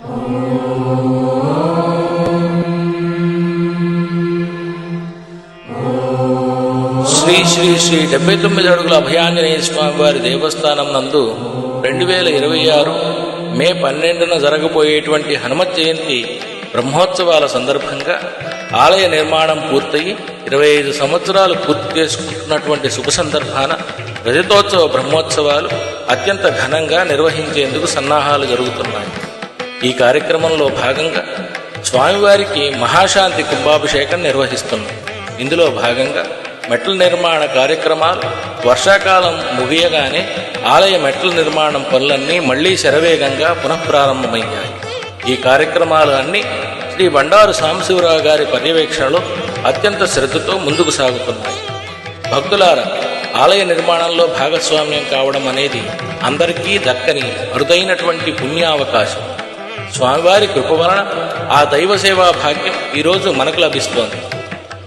శ్రీ శ్రీ శ్రీ 79 అడుగుల అభయాంజనేయ స్వామి వారి దేవస్థానం నందు 2026 మే 12న జరగబోయేటువంటి హనుమత్ జయంతి బ్రహ్మోత్సవాల సందర్భంగా ఆలయ నిర్మాణం పూర్తయి 25 సంవత్సరాలు పూర్తి చేసుకుంటున్నటువంటి శుభ సందర్భాన రజతోత్సవ బ్రహ్మోత్సవాలు అత్యంత ఘనంగా నిర్వహించేందుకు సన్నాహాలు జరుగుతున్నాయి. ఈ కార్యక్రమంలో భాగంగా స్వామివారికి మహాశాంతి కుంభాభిషేకం నిర్వహిస్తున్నాం. ఇందులో భాగంగా మెట్ల నిర్మాణ కార్యక్రమాలు వర్షాకాలం ముగియగానే ఆలయ మెట్ల నిర్మాణం పనులన్నీ మళ్లీ శరవేగంగా పునఃప్రారంభమయ్యాయి. ఈ కార్యక్రమాలు అన్నీ శ్రీ బండారు సాంబశివరావు గారి పర్యవేక్షణలో అత్యంత శ్రద్ధతో ముందుకు సాగుతున్నాయి. భక్తులారా, ఆలయ నిర్మాణంలో భాగస్వామ్యం కావడం అనేది అందరికీ దక్కని అరుదైనటువంటి పుణ్యావకాశం. స్వామివారి కృప వలన ఆ దైవ సేవా భాగ్యం ఈరోజు మనకు లభిస్తోంది.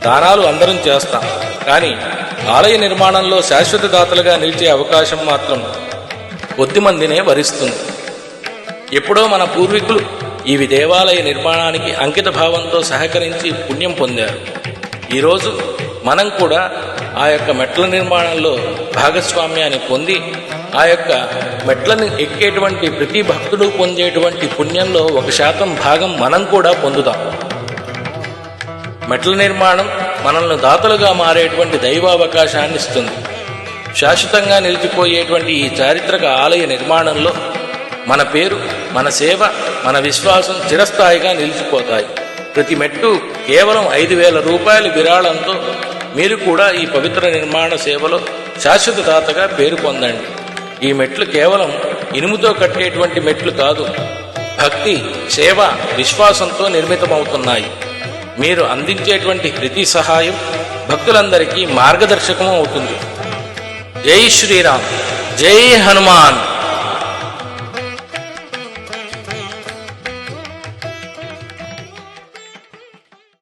దానాలు అందరం చేస్తాం, కానీ ఆలయ నిర్మాణంలో శాశ్వత దాతలుగా నిలిచే అవకాశం మాత్రం కొద్దిమందినే వరిస్తుంది. ఎప్పుడో మన పూర్వీకులు ఈ దేవాలయ నిర్మాణానికి అంకిత భావంతో సహకరించి పుణ్యం పొందారు. ఈరోజు మనం కూడా ఆ యొక్క మెట్ల నిర్మాణంలో భాగస్వామ్యాన్ని పొంది ఆ యొక్క మెట్లను ఎక్కేటువంటి ప్రతి భక్తుడు పొందేటువంటి పుణ్యంలో 1% భాగం మనం కూడా పొందుతాం. మెట్ల నిర్మాణం మనల్ని దాతలుగా మారేటువంటి దైవావకాశాన్ని ఇస్తుంది. శాశ్వతంగా నిలిచిపోయేటువంటి ఈ చారిత్రక ఆలయ నిర్మాణంలో మన పేరు, మన సేవ, మన విశ్వాసం చిరస్థాయిగా నిలిచిపోతాయి. ప్రతి మెట్టు కేవలం 5,000 రూపాయల విరాళంతో మీరు కూడా ఈ పవిత్ర నిర్మాణ సేవలో శాశ్వత దాతగా పేరు పొందండి. ఈ మెట్లు కేవలం ఇనుముతో కట్టేటువంటి మెట్లు కాదు, భక్తి, సేవ, విశ్వాసంతో నిర్మితమవుతున్నాయి. మీరు అందించేటువంటి ప్రతి సహాయం భక్తులందరికీ మార్గదర్శకం అవుతుంది. జై శ్రీరామ్, జై హనుమాన్.